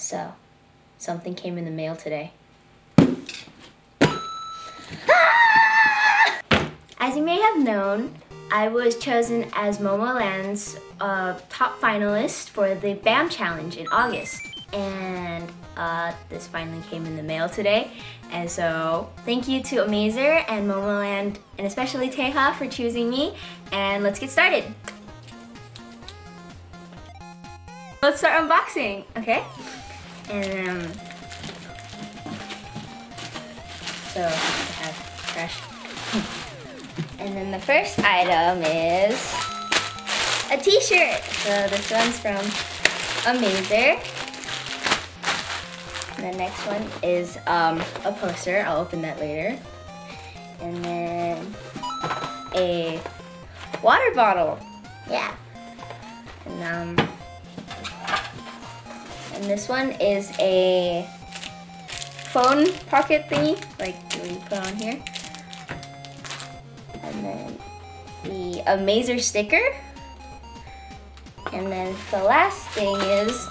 So, something came in the mail today. As you may have known, I was chosen as Momoland's top finalist for the BAM Challenge in August. And this finally came in the mail today. And so, thank you to Amazer and Momoland, and especially Teja for choosing me. And let's get started. Let's start unboxing, okay? And so I have trash. And then the first item is a t-shirt. So this one's from Amazer. And the next one is a poster. I'll open that later. And then a water bottle. Yeah. And this one is a phone pocket thingy, like you put on here. And then the Amazer sticker. And then the last thing is,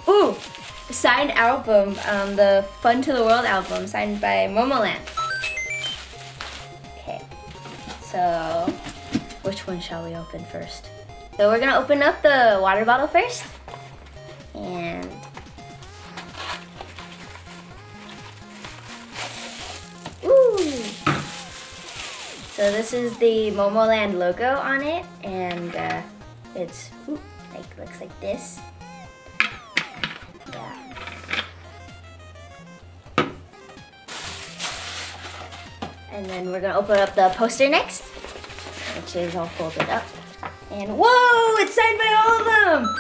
ooh, a signed album, the Fun to the World album, signed by Momoland. Okay, so which one shall we open first? So we're gonna open up the water bottle first. And ooh! So this is the Momoland logo on it, and it's looks like this. Yeah. And then we're gonna open up the poster next, which is all folded up. And whoa! It's signed by all of them!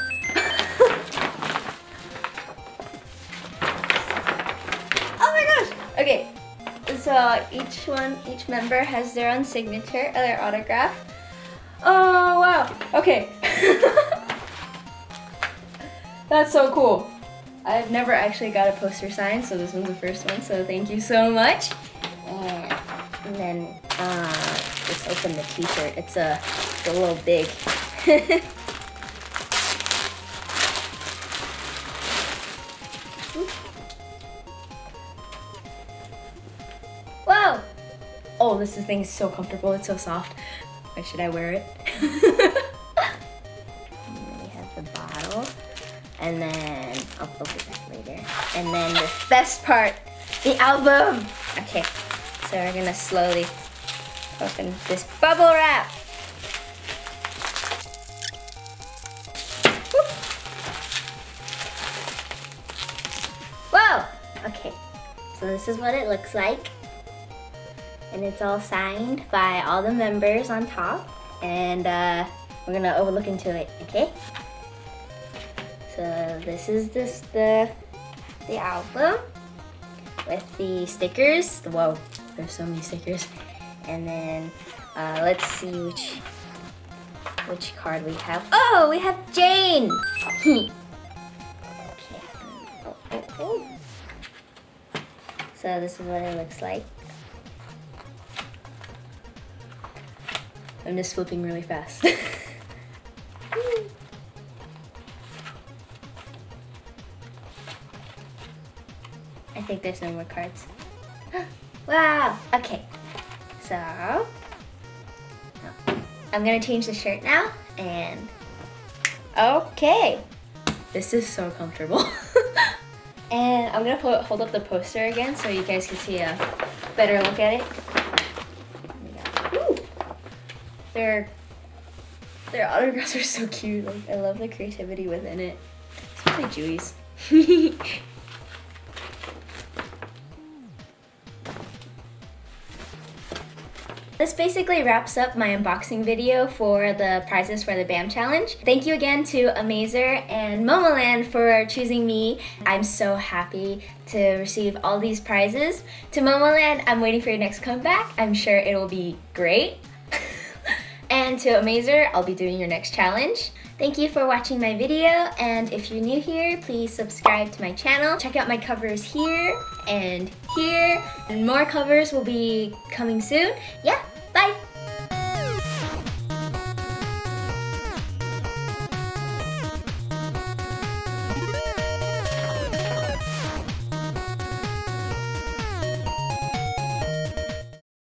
Okay, so each member has their own signature, their autograph. Oh, wow, okay. That's so cool. I've never actually got a poster signed, so this one's the first one, so thank you so much. And then, just open the t-shirt. It's a little big. Whoa! Oh, this thing is so comfortable. It's so soft. Why should I wear it? And then we have the bottle. And then I'll open that later. And then the best part, the album. Okay, so we're gonna slowly open this bubble wrap. Whoop. Whoa! Okay, so this is what it looks like. And it's all signed by all the members on top. And we're gonna look into it, okay? So this is the album with the stickers. Whoa, there's so many stickers. And then let's see which card we have. Oh, we have Jane! Okay. Oh. So this is what it looks like. I'm just flipping really fast. I think there's no more cards. Wow, okay. So, I'm gonna change the shirt now, and okay. This is so comfortable. And I'm gonna hold up the poster again so you guys can see a better look at it. Their autographs are so cute. Like, I love the creativity within it. Especially Jui's. This basically wraps up my unboxing video for the prizes for the BAM Challenge. Thank you again to Amazer and Momoland for choosing me. I'm so happy to receive all these prizes. To Momoland, I'm waiting for your next comeback. I'm sure it will be great. And to Amazer, I'll be doing your next challenge. Thank you for watching my video, and if you're new here, please subscribe to my channel. Check out my covers here and here, and more covers will be coming soon. Yeah,